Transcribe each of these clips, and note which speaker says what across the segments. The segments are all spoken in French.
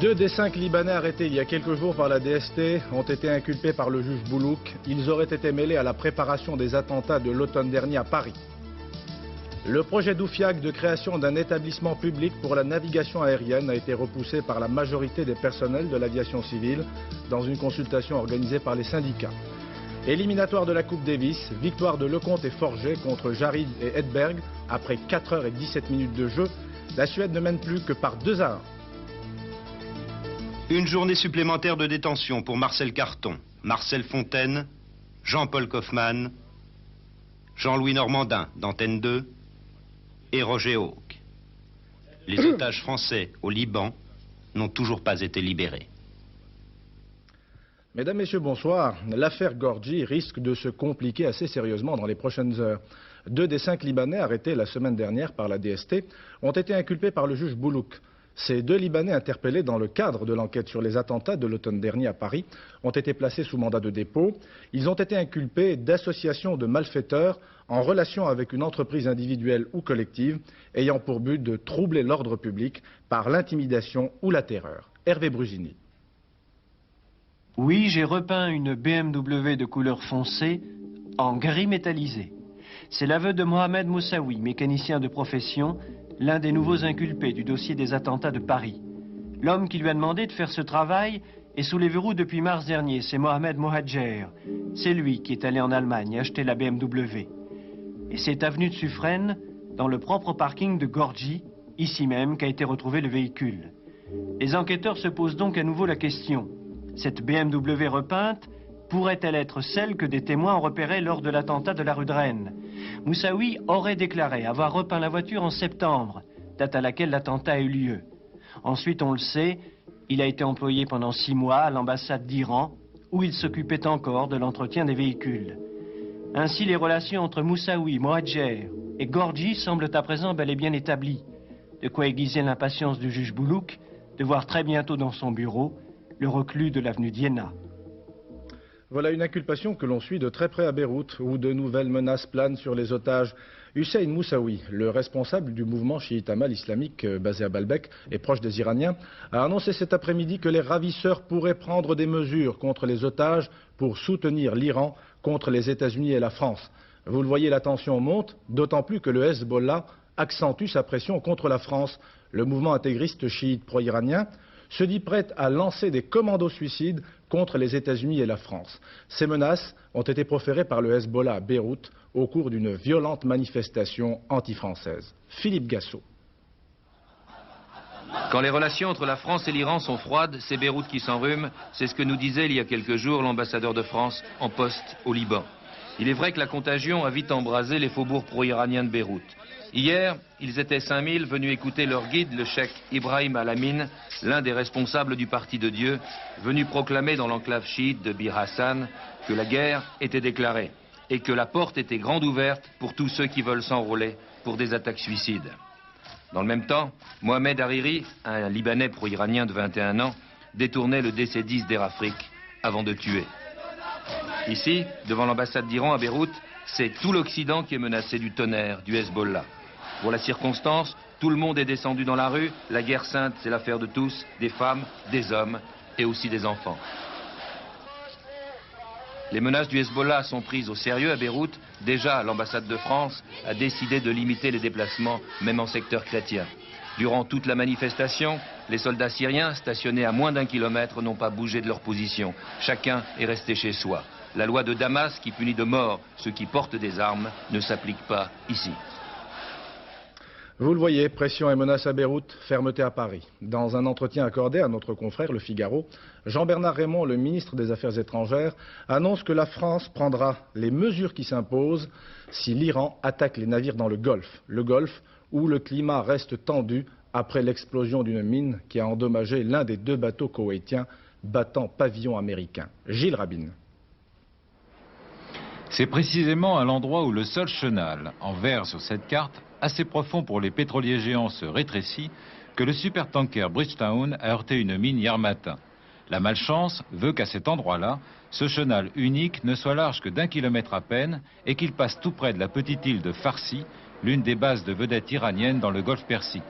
Speaker 1: 2 des 5 Libanais arrêtés il y a quelques jours par la DST ont été inculpés par le juge Boulouk. Ils auraient été mêlés à la préparation des attentats de l'automne dernier à Paris. Le projet d'Oufiac de création d'un établissement public pour la navigation aérienne a été repoussé par la majorité des personnels de l'aviation civile dans une consultation organisée par les syndicats. Éliminatoire de la Coupe Davis, victoire de Lecomte et Forget contre Jarid et Edberg. Après 4 heures et 17 minutes de jeu, la Suède ne mène plus que par 2-1.
Speaker 2: Une journée supplémentaire de détention pour Marcel Carton, Marcel Fontaine, Jean-Paul Kaufmann, Jean-Louis Normandin d'Antenne 2 et Roger Hawke. Les otages français au Liban n'ont toujours pas été libérés.
Speaker 1: Mesdames, Messieurs, bonsoir. L'affaire Gorgi risque de se compliquer assez sérieusement dans les prochaines heures. 2 des 5 Libanais arrêtés la semaine dernière par la DST ont été inculpés par le juge Boulouk. Ces 2 Libanais interpellés dans le cadre de l'enquête sur les attentats de l'automne dernier à Paris ont été placés sous mandat de dépôt. Ils ont été inculpés d'association de malfaiteurs en relation avec une entreprise individuelle ou collective ayant pour but de troubler l'ordre public par l'intimidation ou la terreur. Hervé Brusini.
Speaker 3: Oui, j'ai repeint une BMW de couleur foncée en gris métallisé. C'est l'aveu de Mohamed Moussaoui, mécanicien de profession, l'un des nouveaux inculpés du dossier des attentats de Paris. L'homme qui lui a demandé de faire ce travail est sous les verrous depuis mars dernier, c'est Mohamed Mohajer. C'est lui qui est allé en Allemagne acheter la BMW. Et c'est avenue de Suffren, dans le propre parking de Gorgi, ici même, qu'a été retrouvé le véhicule. Les enquêteurs se posent donc à nouveau la question. Cette BMW repeinte pourrait-elle être celle que des témoins ont repérée lors de l'attentat de la rue de Rennes? Moussaoui aurait déclaré avoir repeint la voiture en septembre, date à laquelle l'attentat a eu lieu. Ensuite, on le sait, il a été employé pendant 6 mois à l'ambassade d'Iran, où il s'occupait encore de l'entretien des véhicules. Ainsi, les relations entre Moussaoui, Mohajer et Gorgi semblent à présent bel et bien établies. De quoi aiguiser l'impatience du juge Boulouk de voir très bientôt dans son bureau le reclus de l'avenue d'Iéna.
Speaker 1: Voilà une inculpation que l'on suit de très près à Beyrouth, où de nouvelles menaces planent sur les otages. Hussein Moussaoui, le responsable du mouvement chiite Amal islamique basé à Baalbek et proche des Iraniens, a annoncé cet après-midi que les ravisseurs pourraient prendre des mesures contre les otages pour soutenir l'Iran contre les États-Unis et la France. Vous le voyez, la tension monte, d'autant plus que le Hezbollah accentue sa pression contre la France. Le mouvement intégriste chiite pro-iranien se dit prête à lancer des commandos suicides contre les États-Unis et la France. Ces menaces ont été proférées par le Hezbollah à Beyrouth au cours d'une violente manifestation anti-française. Philippe Gassot.
Speaker 4: Quand les relations entre la France et l'Iran sont froides, c'est Beyrouth qui s'enrhume. C'est ce que nous disait il y a quelques jours l'ambassadeur de France en poste au Liban. Il est vrai que la contagion a vite embrasé les faubourgs pro-iraniens de Beyrouth. Hier, ils étaient 5000 venus écouter leur guide, le cheikh Ibrahim Al-Amin, l'un des responsables du Parti de Dieu, venu proclamer dans l'enclave chiite de Bir Hassan que la guerre était déclarée et que la porte était grande ouverte pour tous ceux qui veulent s'enrôler pour des attaques suicides. Dans le même temps, Mohamed Hariri, un Libanais pro-iranien de 21 ans, détournait le DC-10 d'Air Afrique avant de tuer. Ici, devant l'ambassade d'Iran à Beyrouth, c'est tout l'Occident qui est menacé du tonnerre du Hezbollah. Pour la circonstance, tout le monde est descendu dans la rue. La guerre sainte, c'est l'affaire de tous, des femmes, des hommes et aussi des enfants. Les menaces du Hezbollah sont prises au sérieux à Beyrouth. Déjà, l'ambassade de France a décidé de limiter les déplacements, même en secteur chrétien. Durant toute la manifestation, les soldats syriens stationnés à moins d'1 kilomètre n'ont pas bougé de leur position. Chacun est resté chez soi. La loi de Damas qui punit de mort ceux qui portent des armes ne s'applique pas ici.
Speaker 1: Vous le voyez, pression et menaces à Beyrouth, fermeté à Paris. Dans un entretien accordé à notre confrère Le Figaro, Jean-Bernard Raymond, le ministre des Affaires étrangères, annonce que la France prendra les mesures qui s'imposent si l'Iran attaque les navires dans le Golfe où le climat reste tendu après l'explosion d'une mine qui a endommagé l'un des 2 bateaux koweïtiens battant pavillon américain. Gilles Rabin.
Speaker 5: C'est précisément à l'endroit où le sol chenal, en vert sur cette carte, assez profond pour les pétroliers géants, se rétrécit, que le supertanker Bridgetown a heurté une mine hier matin. La malchance veut qu'à cet endroit-là, ce chenal unique ne soit large que d'1 kilomètre à peine et qu'il passe tout près de la petite île de Farsi, l'une des bases de vedettes iraniennes dans le golfe Persique.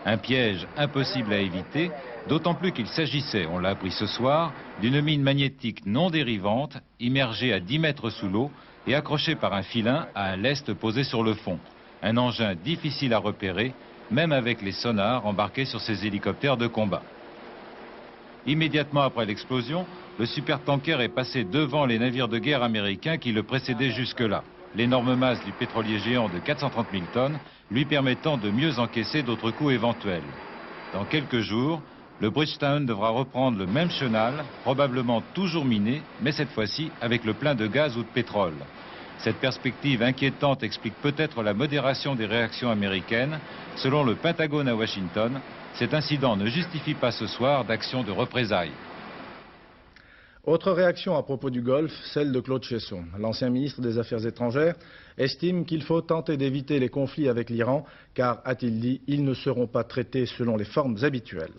Speaker 5: Un piège impossible à éviter, d'autant plus qu'il s'agissait, on l'a appris ce soir, d'une mine magnétique non dérivante, immergée à 10 mètres sous l'eau et accrochée par un filin à un lest posé sur le fond. Un engin difficile à repérer, même avec les sonars embarqués sur ces hélicoptères de combat. Immédiatement après l'explosion, le supertanker est passé devant les navires de guerre américains qui le précédaient jusque-là. L'énorme masse du pétrolier géant de 430 000 tonnes lui permettant de mieux encaisser d'autres coups éventuels. Dans quelques jours, le Bridgetown devra reprendre le même chenal, probablement toujours miné, mais cette fois-ci avec le plein de gaz ou de pétrole. Cette perspective inquiétante explique peut-être la modération des réactions américaines. Selon le Pentagone à Washington, cet incident ne justifie pas ce soir d'action de représailles.
Speaker 1: Autre réaction à propos du Golfe, celle de Claude Cheysson. L'ancien ministre des Affaires étrangères estime qu'il faut tenter d'éviter les conflits avec l'Iran, car, a-t-il dit, ils ne seront pas traités selon les formes habituelles.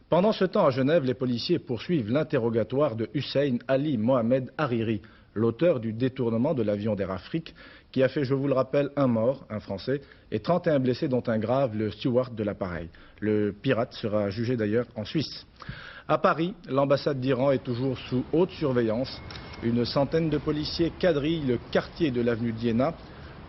Speaker 1: Pendant ce temps, à Genève, les policiers poursuivent l'interrogatoire de Hussein Ali Mohamed Hariri, l'auteur du détournement de l'avion d'Air Afrique, qui a fait, je vous le rappelle, un mort, un Français, et 31 blessés, dont un grave, le steward de l'appareil. Le pirate sera jugé d'ailleurs en Suisse. À Paris, l'ambassade d'Iran est toujours sous haute surveillance. Une centaine de policiers quadrillent le quartier de l'avenue d'Iéna.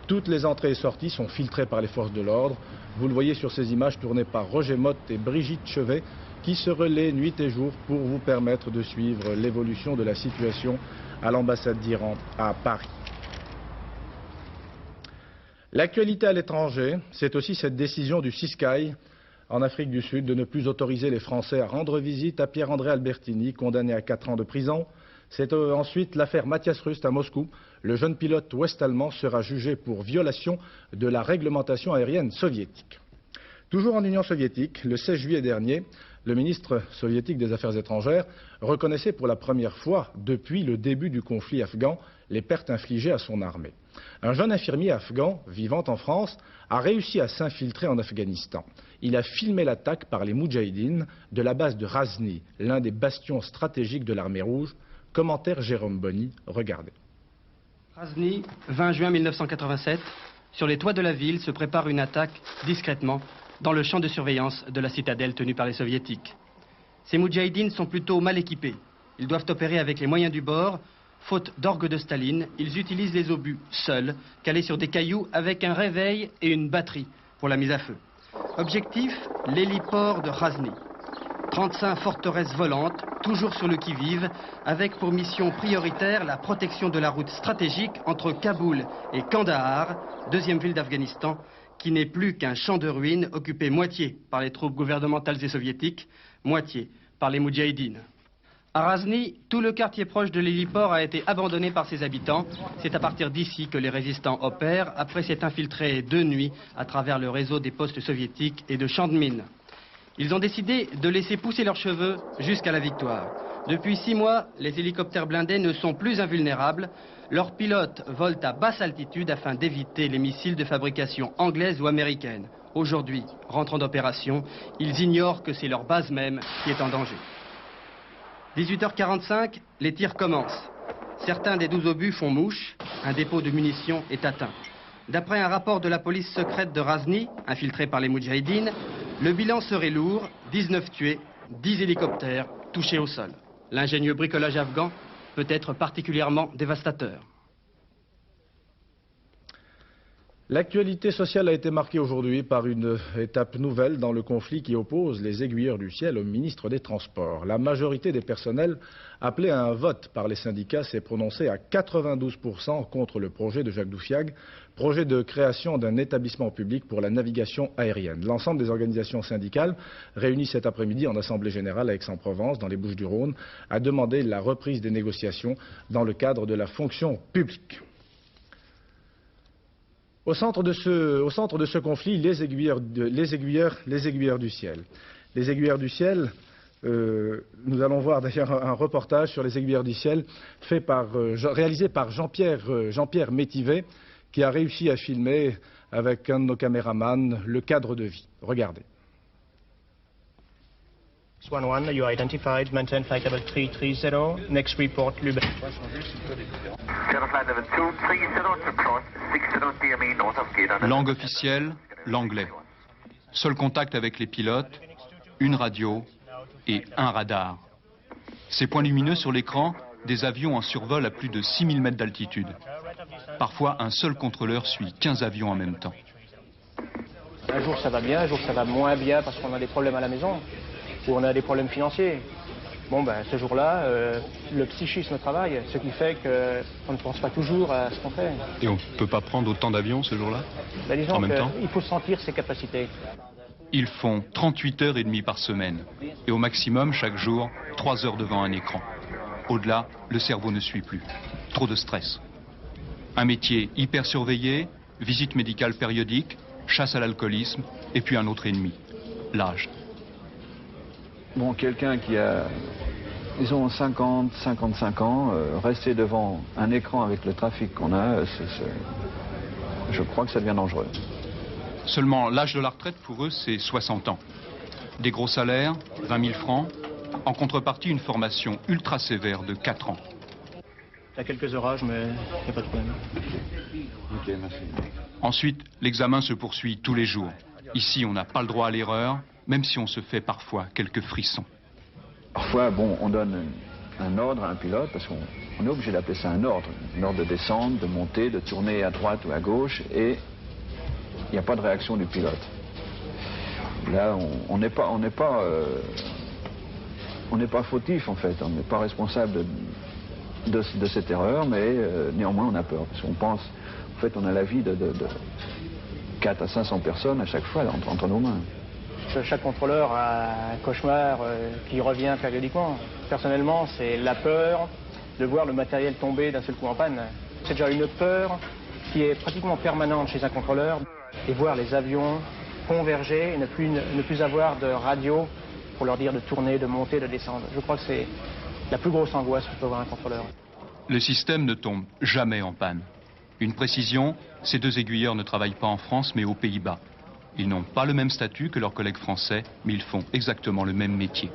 Speaker 1: Toutes les entrées et sorties sont filtrées par les forces de l'ordre. Vous le voyez sur ces images tournées par Roger Motte et Brigitte Chevet, qui se relaient nuit et jour pour vous permettre de suivre l'évolution de la situation à l'ambassade d'Iran à Paris. L'actualité à l'étranger, c'est aussi cette décision du Siskai en Afrique du Sud de ne plus autoriser les Français à rendre visite à Pierre-André Albertini, condamné à 4 ans de prison. C'est ensuite l'affaire Matthias Rust à Moscou. Le jeune pilote ouest-allemand sera jugé pour violation de la réglementation aérienne soviétique. Toujours en Union soviétique, le 16 juillet dernier, le ministre soviétique des Affaires étrangères reconnaissait pour la première fois depuis le début du conflit afghan les pertes infligées à son armée. Un jeune infirmier afghan vivant en France a réussi à s'infiltrer en Afghanistan. Il a filmé l'attaque par les Moudjahidines de la base de Ghazni, l'un des bastions stratégiques de l'armée rouge. Commentaire Jérôme Bonny, regardez.
Speaker 6: Ghazni, 20 juin 1987, sur les toits de la ville se prépare une attaque discrètement dans le champ de surveillance de la citadelle tenue par les soviétiques. Ces Moudjahidines sont plutôt mal équipés. Ils doivent opérer avec les moyens du bord. Faute d'orgue de Staline, ils utilisent les obus seuls, calés sur des cailloux avec un réveil et une batterie pour la mise à feu. Objectif, l'héliport de Ghazni. 35 forteresses volantes, toujours sur le qui-vive, avec pour mission prioritaire la protection de la route stratégique entre Kaboul et Kandahar, deuxième ville d'Afghanistan, qui n'est plus qu'un champ de ruines occupé moitié par les troupes gouvernementales et soviétiques, moitié par les Moudjahidines. À Ghazni, tout le quartier proche de l'héliport a été abandonné par ses habitants. C'est à partir d'ici que les résistants opèrent, après s'être infiltrés de nuit à travers le réseau des postes soviétiques et de champs de mines. Ils ont décidé de laisser pousser leurs cheveux jusqu'à la victoire. Depuis 6 mois, les hélicoptères blindés ne sont plus invulnérables. Leurs pilotes volent à basse altitude afin d'éviter les missiles de fabrication anglaise ou américaine. Aujourd'hui, rentrant d'opération, ils ignorent que c'est leur base même qui est en danger. 18h45, les tirs commencent. Certains des 12 obus font mouche. Un dépôt de munitions est atteint. D'après un rapport de la police secrète de Ghazni, infiltré par les Moudjahidines, le bilan serait lourd, 19 tués, 10 hélicoptères touchés au sol. L'ingénieux bricolage afghan peut être particulièrement dévastateur.
Speaker 1: L'actualité sociale a été marquée aujourd'hui par une étape nouvelle dans le conflit qui oppose les aiguilleurs du ciel au ministre des Transports. La majorité des personnels appelés à un vote par les syndicats s'est prononcée à 92% contre le projet de Jacques Doufiag, projet de création d'un établissement public pour la navigation aérienne. L'ensemble des organisations syndicales, réunies cet après-midi en Assemblée générale à Aix-en-Provence, dans les Bouches-du-Rhône, a demandé la reprise des négociations dans le cadre de la fonction publique. Au centre de ce conflit, les aiguilleurs du ciel. Les aiguilleurs du ciel, nous allons voir d'ailleurs un reportage sur les aiguilleurs du ciel réalisé par Jean-Pierre Métivet, qui a réussi à filmer avec un de nos caméramans le cadre de vie. Regardez.
Speaker 7: 11, you are identified, maintain flight level 330, next report, Lübeck.
Speaker 8: Langue officielle, l'anglais. Seul contact avec les pilotes, une radio et un radar. Ces points lumineux sur l'écran, des avions en survol à plus de 6000 mètres d'altitude. Parfois, un seul contrôleur suit 15 avions en même temps.
Speaker 7: Un jour ça va bien, un jour ça va moins bien parce qu'on a des problèmes à la maison ou on a des problèmes financiers. Bon ben ce jour-là, le psychisme travaille, ce qui fait qu'on ne pense pas toujours à ce qu'on fait.
Speaker 8: Et on ne peut pas prendre autant d'avions ce jour-là?
Speaker 7: Ben, disons
Speaker 8: en même temps?
Speaker 7: Il faut sentir ses capacités.
Speaker 8: Ils font 38h30 par semaine et au maximum chaque jour 3 heures devant un écran. Au-delà, le cerveau ne suit plus. Trop de stress. Un métier hyper surveillé, visite médicale périodique, chasse à l'alcoolisme et puis un autre ennemi, l'âge.
Speaker 9: Bon, quelqu'un qui a, disons, 50, 55 ans, rester devant un écran avec le trafic qu'on a, je crois que ça devient dangereux.
Speaker 8: Seulement, l'âge de la retraite, pour eux, c'est 60 ans. Des gros salaires, 20 000 francs, en contrepartie, une formation ultra sévère de 4 ans.
Speaker 7: Il y a quelques orages, mais il n'y a pas de problème.
Speaker 9: Ok, merci.
Speaker 8: Ensuite, l'examen se poursuit tous les jours. Ici, on n'a pas le droit à l'erreur, même si on se fait parfois quelques frissons.
Speaker 9: Parfois, bon, on donne un ordre à un pilote, parce qu'on est obligé d'appeler ça un ordre de descendre, de monter, de tourner à droite ou à gauche, et il n'y a pas de réaction du pilote. Là, on n'est pas fautif, en fait, on n'est pas responsable de cette erreur, mais néanmoins on a peur, parce qu'on pense, en fait, on a la vie de 4 à 500 personnes à chaque fois entre nos mains.
Speaker 7: Chaque contrôleur a un cauchemar qui revient périodiquement. Personnellement, c'est la peur de voir le matériel tomber d'un seul coup en panne. C'est déjà une peur qui est pratiquement permanente chez un contrôleur, et voir les avions converger et ne plus avoir de radio pour leur dire de tourner, de monter, de descendre. Je crois que c'est la plus grosse angoisse que peut avoir un contrôleur.
Speaker 8: Le système ne tombe jamais en panne. Une précision, ces 2 aiguilleurs ne travaillent pas en France mais aux Pays-Bas. Ils n'ont pas le même statut que leurs collègues français, mais ils font exactement le même métier.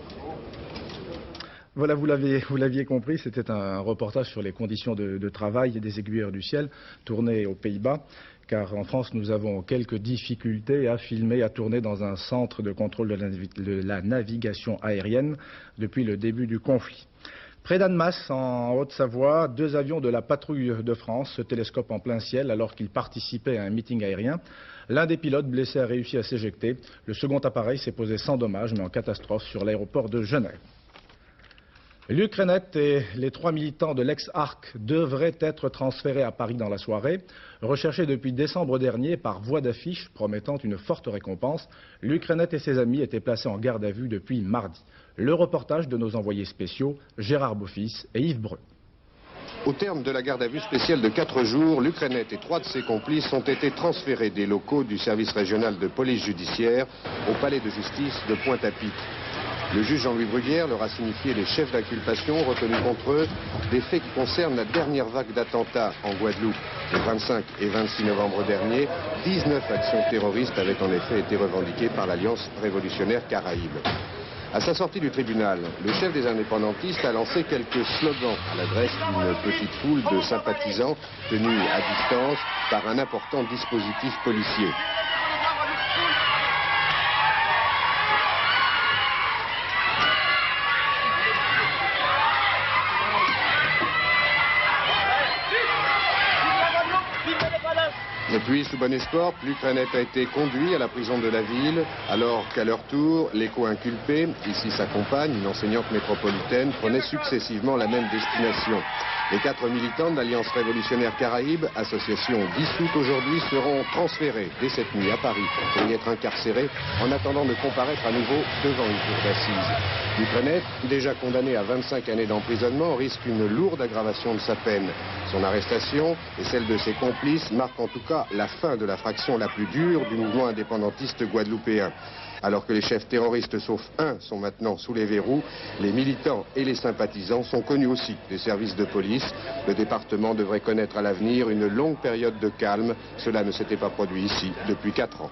Speaker 1: Voilà, vous l'aviez compris, c'était un reportage sur les conditions de travail des aiguilleurs du ciel, tourné aux Pays-Bas, car en France nous avons quelques difficultés à filmer, à tourner dans un centre de contrôle de la navigation aérienne depuis le début du conflit. Près d'Annemasse, en Haute-Savoie, 2 avions de la patrouille de France se télescopent en plein ciel alors qu'ils participaient à un meeting aérien. L'un des pilotes blessés a réussi à s'éjecter. Le second appareil s'est posé sans dommage mais en catastrophe sur l'aéroport de Genève. Luc Renet et les 3 militants de l'ex-ARC devraient être transférés à Paris dans la soirée. Recherchés depuis décembre dernier par voie d'affiche promettant une forte récompense, Luc Renet et ses amis étaient placés en garde à vue depuis mardi. Le reportage de nos envoyés spéciaux, Gérard Beaufils et Yves Breu.
Speaker 10: Au terme de la garde à vue spéciale de 4 jours, Luc Renet et 3 de ses complices ont été transférés des locaux du service régional de police judiciaire au palais de justice de Pointe-à-Pitre. Le juge Jean-Louis Bruguière leur a signifié les chefs d'inculpation retenus contre eux, des faits qui concernent la dernière vague d'attentats en Guadeloupe. Les 25 et 26 novembre dernier, 19 actions terroristes avaient en effet été revendiquées par l'Alliance révolutionnaire Caraïbe. À sa sortie du tribunal, le chef des indépendantistes a lancé quelques slogans à l'adresse d'une petite foule de sympathisants tenus à distance par un important dispositif policier. Et puis, sous bon espoir, Luc Renet a été conduit à la prison de la ville, alors qu'à leur tour, les co-inculpés, ici sa compagne, une enseignante métropolitaine, prenaient successivement la même destination. Les 4 militants de l'Alliance révolutionnaire Caraïbe, association dissoute aujourd'hui, seront transférés dès cette nuit à Paris pour y être incarcérés en attendant de comparaître à nouveau devant une cour d'assises. Luc Renet, déjà condamné à 25 années d'emprisonnement, risque une lourde aggravation de sa peine. Son arrestation et celle de ses complices marquent en tout cas la fin de la fraction la plus dure du mouvement indépendantiste guadeloupéen. Alors que les chefs terroristes, sauf un, sont maintenant sous les verrous, les militants et les sympathisants sont connus aussi des services de police. Le département devrait connaître à l'avenir une longue période de calme. Cela ne s'était pas produit ici depuis 4 ans.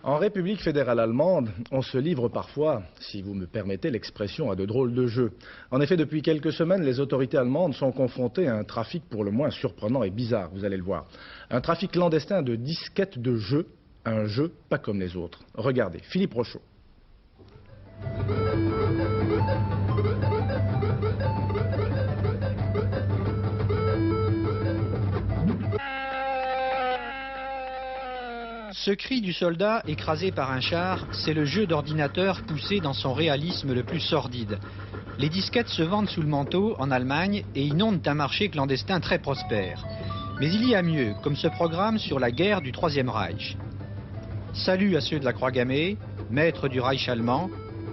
Speaker 1: En République fédérale allemande, on se livre parfois, si vous me permettez l'expression, à de drôles de jeux. En effet, depuis quelques semaines, les autorités allemandes sont confrontées à un trafic pour le moins surprenant et bizarre, vous allez le voir. Un trafic clandestin de disquettes de jeux un jeu pas comme les autres. Regardez, Philippe Rochaud.
Speaker 11: Ce cri du soldat écrasé par un char, c'est le jeu d'ordinateur poussé dans son réalisme le plus sordide. Les disquettes se vendent sous le manteau en Allemagne et inondent un marché clandestin très prospère. Mais il y a mieux, comme ce programme sur la guerre du Troisième Reich. Salut à ceux de la Croix gammée, maîtres du Reich allemand,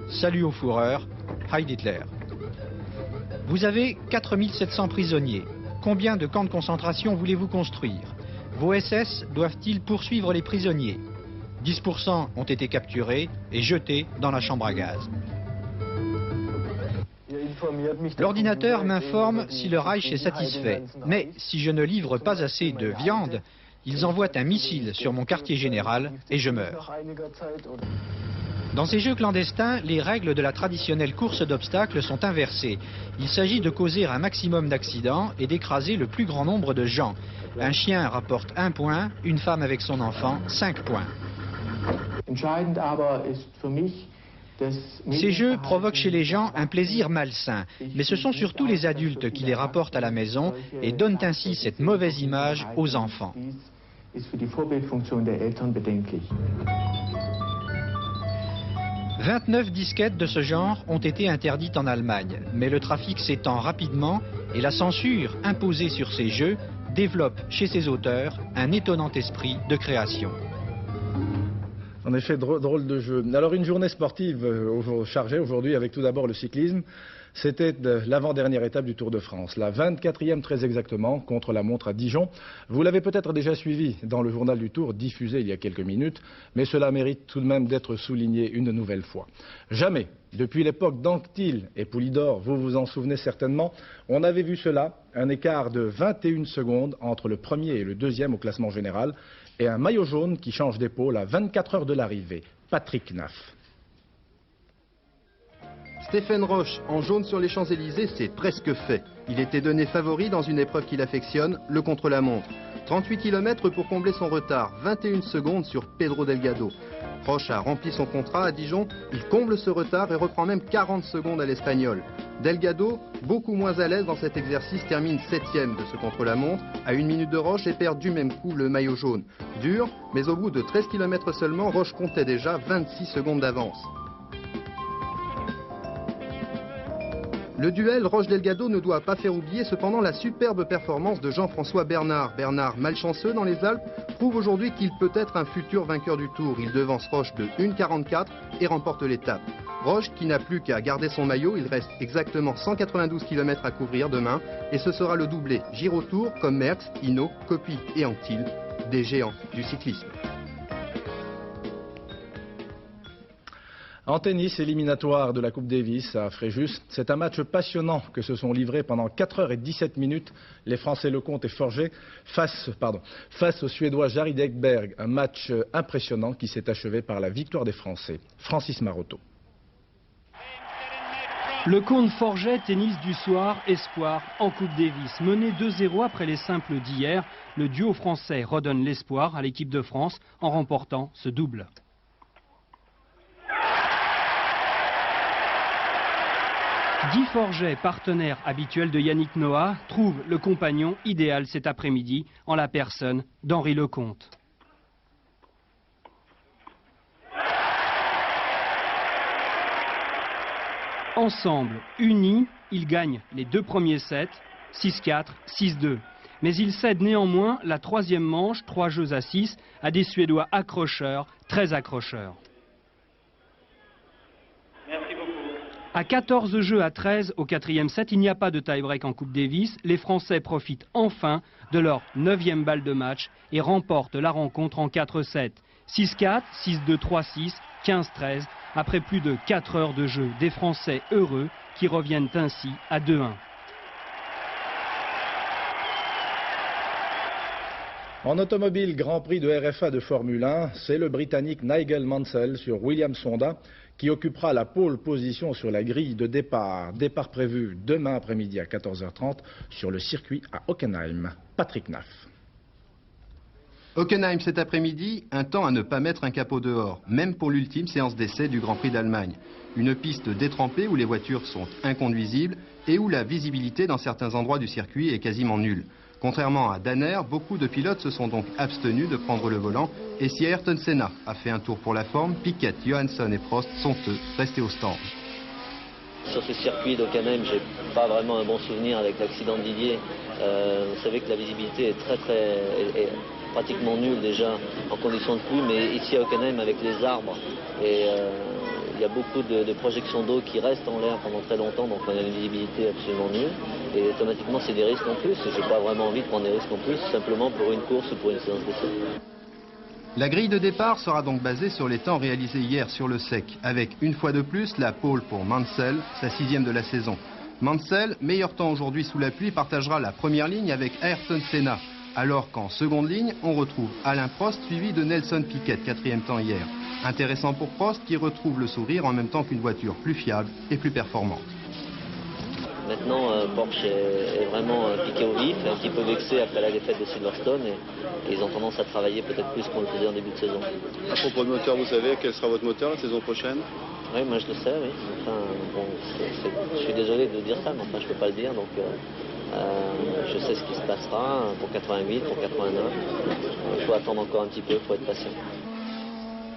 Speaker 11: salut aux fourreurs, Heil Hitler. Vous avez 4700 prisonniers. Combien de camps de concentration voulez-vous construire? Vos SS doivent-ils poursuivre les prisonniers? 10% ont été capturés et jetés dans la chambre à gaz. L'ordinateur m'informe si le Reich est satisfait. Mais si je ne livre pas assez de viande, ils envoient un missile sur mon quartier général et je meurs. Dans ces jeux clandestins, les règles de la traditionnelle course d'obstacles sont inversées. Il s'agit de causer un maximum d'accidents et d'écraser le plus grand nombre de gens. Un chien rapporte 1 point, une femme avec son enfant 5 points. Ces jeux provoquent chez les gens un plaisir malsain, mais ce sont surtout les adultes qui les rapportent à la maison et donnent ainsi cette mauvaise image aux enfants. 29 disquettes de ce genre ont été interdites en Allemagne, mais le trafic s'étend rapidement et la censure imposée sur ces jeux développe chez ses auteurs un étonnant esprit de création.
Speaker 1: En effet, drôle de jeu. Alors une journée sportive chargée aujourd'hui avec tout d'abord le cyclisme. C'était l'avant-dernière étape du Tour de France, la 24e très exactement, contre la montre à Dijon. Vous l'avez peut-être déjà suivi dans le journal du Tour, diffusé il y a quelques minutes, mais cela mérite tout de même d'être souligné une nouvelle fois. Jamais, depuis l'époque d'Anquetil et Poulidor, vous vous en souvenez certainement, on avait vu cela, un écart de 21 secondes entre le premier et le deuxième au classement général, et un maillot jaune qui change d'épaule à 24 heures de l'arrivée, Patrick Naff.
Speaker 12: Stéphane Roche, en jaune sur les Champs-Élysées, c'est presque fait. Il était donné favori dans une épreuve qu'il affectionne, le contre-la-montre. 38 km pour combler son retard, 21 secondes sur Pedro Delgado. Roche a rempli son contrat à Dijon, il comble ce retard et reprend même 40 secondes à l'Espagnol. Delgado, beaucoup moins à l'aise dans cet exercice, termine 7e de ce contre-la-montre, à 1 minute de Roche et perd du même coup le maillot jaune. Dur, mais au bout de 13 km seulement, Roche comptait déjà 26 secondes d'avance. Le duel Roche-Delgado ne doit pas faire oublier cependant la superbe performance de Jean-François Bernard. Bernard, malchanceux dans les Alpes, prouve aujourd'hui qu'il peut être un futur vainqueur du Tour. Il devance Roche de 1,44 et remporte l'étape. Roche, qui n'a plus qu'à garder son maillot, il reste exactement 192 km à couvrir demain et ce sera le doublé Giro-Tour comme Merckx, Hinault, Coppi et Anquetil, des géants du cyclisme.
Speaker 1: En tennis, éliminatoire de la Coupe Davis à Fréjus, c'est un match passionnant que se sont livrés pendant 4 heures et 17 minutes les Français Lecomte et Forget face aux Suédois Jared Ekberg. Un match impressionnant qui s'est achevé par la victoire des Français. Francis Marotto.
Speaker 13: Lecomte-Forget, tennis du soir, espoir en Coupe Davis. Mené 2-0 après les simples d'hier, le duo français redonne l'espoir à l'équipe de France en remportant ce double. Guy Forget, partenaire habituel de Yannick Noah, trouve le compagnon idéal cet après-midi en la personne d'Henri Lecomte. Ensemble, unis, ils gagnent les 2 premiers sets, 6-4, 6-2. Mais ils cèdent néanmoins la 3e manche, 3 jeux à 6, à des Suédois accrocheurs, très accrocheurs. À 14 jeux à 13 au 4e set, il n'y a pas de tie-break en Coupe Davis. Les Français profitent enfin de leur 9e balle de match et remportent la rencontre en 4 sets. 6-4, 6-2, 3-6, 15-13, après plus de 4 heures de jeu. Des Français heureux qui reviennent ainsi à 2-1.
Speaker 1: En automobile, Grand Prix de RFA de Formule 1, c'est le Britannique Nigel Mansell sur Williams Honda qui occupera la pole position sur la grille de départ. Départ prévu demain après-midi à 14h30 sur le circuit à Hockenheim. Patrick Naff.
Speaker 12: Hockenheim cet après-midi, un temps à ne pas mettre un capot dehors, même pour l'ultime séance d'essai du Grand Prix d'Allemagne. Une piste détrempée où les voitures sont inconduisibles et où la visibilité dans certains endroits du circuit est quasiment nulle. Contrairement à Danner, beaucoup de pilotes se sont donc abstenus de prendre le volant, et si Ayrton Senna a fait un tour pour la forme, Piquet, Johansson et Prost sont eux restés au stand.
Speaker 14: Sur ce circuit d'Hockenheim, j'ai pas vraiment un bon souvenir avec l'accident de Didier. Vous savez que la visibilité est pratiquement nulle déjà en conditions de pluie, mais ici à Hockenheim avec les arbres et il y a beaucoup de projections d'eau qui restent en l'air pendant très longtemps, donc on a une visibilité absolument nulle et automatiquement c'est des risques en plus. J'ai pas vraiment envie de prendre des risques en plus, simplement pour une course ou pour une séance d'essai.
Speaker 12: La grille de départ sera donc basée sur les temps réalisés hier sur le sec, avec une fois de plus la pole pour Mansell, sa 6e de la saison. Mansell, meilleur temps aujourd'hui sous la pluie, partagera la première ligne avec Ayrton Senna, alors qu'en seconde ligne, on retrouve Alain Prost suivi de Nelson Piquet, 4e temps hier. Intéressant pour Prost qui retrouve le sourire en même temps qu'une voiture plus fiable et plus performante.
Speaker 14: Maintenant, Porsche est vraiment piqué au vif, un petit peu vexé après la défaite de Silverstone et ils ont tendance à travailler peut-être plus qu'on le faisait en début de saison.
Speaker 15: À propos de moteur, vous savez quel sera votre moteur la saison prochaine?
Speaker 14: Oui, moi je le sais, oui. Enfin, bon, je suis désolé de dire ça, mais enfin je ne peux pas le dire, donc je sais ce qui se passera pour 88, pour 89. Il faut attendre encore un petit peu, il faut être patient.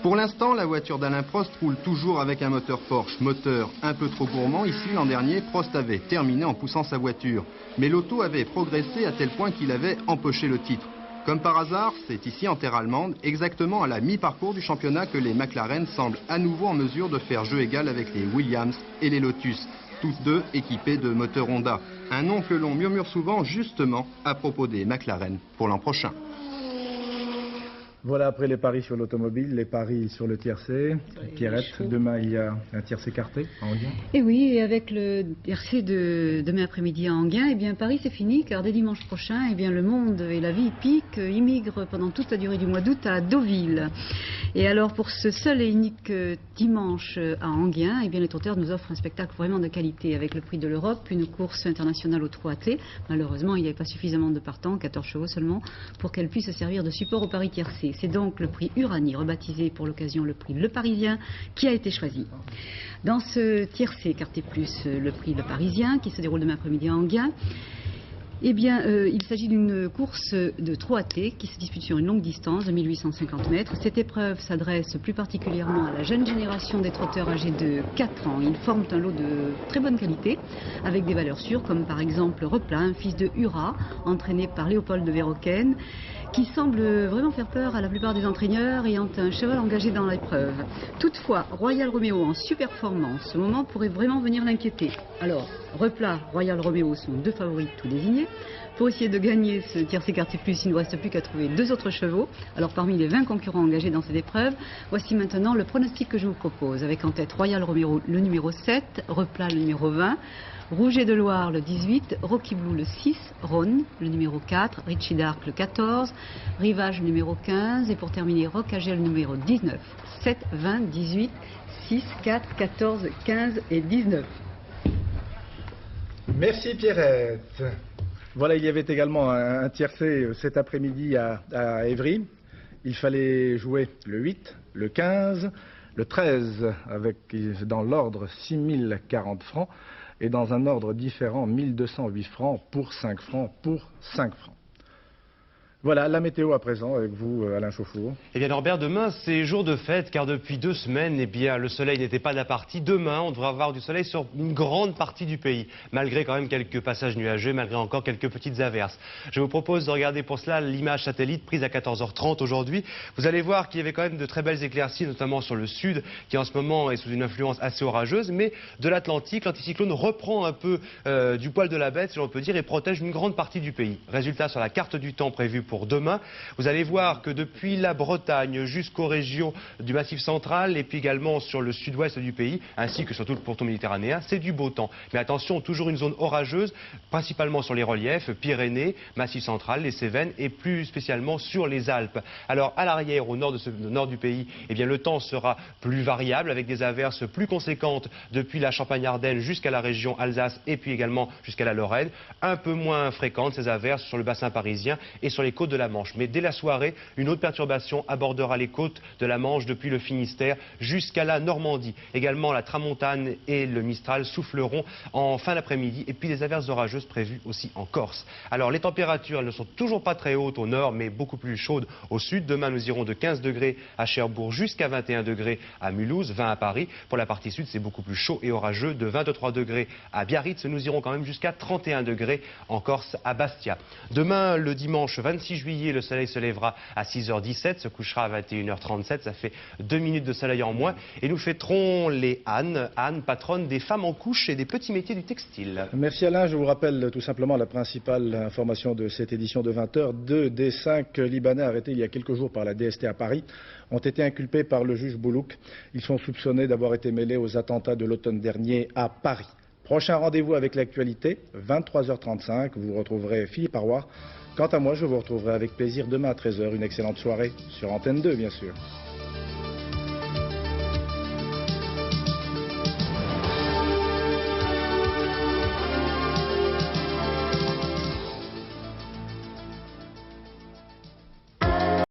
Speaker 12: Pour l'instant, la voiture d'Alain Prost roule toujours avec un moteur Porsche. Moteur un peu trop gourmand. Ici, l'an dernier, Prost avait terminé en poussant sa voiture. Mais l'auto avait progressé à tel point qu'il avait empoché le titre. Comme par hasard, c'est ici en terre allemande, exactement à la mi-parcours du championnat, que les McLaren semblent à nouveau en mesure de faire jeu égal avec les Williams et les Lotus. Toutes deux équipées de moteurs Honda. Un nom que l'on murmure souvent justement à propos des McLaren pour l'an prochain.
Speaker 1: Voilà, après les paris sur l'automobile, les paris sur le tiercé. Pierrette, demain il y a un tiercé carté à Enghien.
Speaker 16: Et oui, et avec le tiercé de demain après-midi à Enghien, eh bien Paris c'est fini, car dès dimanche prochain, eh bien le monde et la vie hippique immigrent pendant toute la durée du mois d'août à Deauville. Et alors pour ce seul et unique dimanche à Enghien, eh bien les trotteurs nous offrent un spectacle vraiment de qualité avec le prix de l'Europe, une course internationale aux 3 attelés. Malheureusement, il n'y avait pas suffisamment de partants, 14 chevaux seulement, pour qu'elle puisse servir de support au Paris tiercé. C'est donc le prix Uranie, rebaptisé pour l'occasion le prix Le Parisien, qui a été choisi. Dans ce tiercé écarté plus le prix Le Parisien, qui se déroule demain après-midi à Enghien, eh bien, il s'agit d'une course de 3 T qui se dispute sur une longue distance de 1850 mètres. Cette épreuve s'adresse plus particulièrement à la jeune génération des trotteurs âgés de 4 ans. Ils forment un lot de très bonne qualité, avec des valeurs sûres, comme par exemple Replat, un fils de Hura, entraîné par Léopold de Verhoeven, qui semble vraiment faire peur à la plupart des entraîneurs ayant un cheval engagé dans l'épreuve. Toutefois, Royal Romeo en surperformance, ce moment pourrait vraiment venir l'inquiéter. Alors, Replat, Royal Romeo sont 2 favoris tout désignés. Pour essayer de gagner ce tiercé quartier plus, il ne reste plus qu'à trouver 2 autres chevaux. Alors parmi les 20 concurrents engagés dans cette épreuve, voici maintenant le pronostic que je vous propose, avec en tête Royal Romeo le numéro 7, Replat le numéro 20, Rouget de Loire le 18, Rocky Blue le 6, Rhône le numéro 4, Richie Dark le 14, Rivage le numéro 15 et pour terminer Rocaget le numéro 19. 7, 20, 18, 6, 4, 14, 15 et 19.
Speaker 1: Merci Pierrette. Voilà, il y avait également un tiercé cet après-midi à Évry. Il fallait jouer le 8, le 15, le 13 avec dans l'ordre 6040 francs. Et dans un ordre différent, 1208 francs pour 5 francs pour 5 francs. Voilà, la météo à présent avec vous, Alain Chauffour.
Speaker 17: Eh bien Norbert, demain c'est jour de fête car depuis 2 semaines, eh bien, le soleil n'était pas de la partie. Demain, on devrait avoir du soleil sur une grande partie du pays, malgré quand même quelques passages nuageux, malgré encore quelques petites averses. Je vous propose de regarder pour cela l'image satellite prise à 14h30 aujourd'hui. Vous allez voir qu'il y avait quand même de très belles éclaircies, notamment sur le sud, qui en ce moment est sous une influence assez orageuse, mais de l'Atlantique, l'anticyclone reprend un peu du poil de la bête, si l'on peut dire, et protège une grande partie du pays. Résultat sur la carte du temps prévue pour demain, vous allez voir que depuis la Bretagne jusqu'aux régions du Massif central et puis également sur le sud-ouest du pays, ainsi que sur tout le pourtour méditerranéen, c'est du beau temps. Mais attention, toujours une zone orageuse, principalement sur les reliefs, Pyrénées, Massif central, les Cévennes et plus spécialement sur les Alpes. Alors à l'arrière, au nord du pays, eh bien, le temps sera plus variable avec des averses plus conséquentes depuis la Champagne-Ardenne jusqu'à la région Alsace et puis également jusqu'à la Lorraine. Un peu moins fréquentes ces averses sur le bassin parisien et sur les côtes côtes de la Manche. Mais dès la soirée, une autre perturbation abordera les côtes de la Manche depuis le Finistère jusqu'à la Normandie. Également, la tramontane et le Mistral souffleront en fin d'après-midi et puis des averses orageuses prévues aussi en Corse. Alors les températures, elles ne sont toujours pas très hautes au nord mais beaucoup plus chaudes au sud. Demain nous irons de 15 degrés à Cherbourg jusqu'à 21 degrés à Mulhouse, 20 à Paris. Pour la partie sud c'est beaucoup plus chaud et orageux, de 23 degrés à Biarritz. Nous irons quand même jusqu'à 31 degrés en Corse à Bastia. Demain le dimanche 26 juillet, le soleil se lèvera à 6h17, se couchera à 21h37, ça fait 2 minutes de soleil en moins. Et nous fêterons les Anne, patronne des femmes en couche et des petits métiers du textile.
Speaker 1: Merci Alain, je vous rappelle tout simplement la principale information de cette édition de 20h. 2 des 5 Libanais arrêtés il y a quelques jours par la DST à Paris ont été inculpés par le juge Boulouk. Ils sont soupçonnés d'avoir été mêlés aux attentats de l'automne dernier à Paris. Prochain rendez-vous avec l'actualité, 23h35, vous retrouverez Philippe Arroir. Quant à moi, je vous retrouverai avec plaisir demain à 13h. Une excellente soirée sur Antenne 2, bien sûr.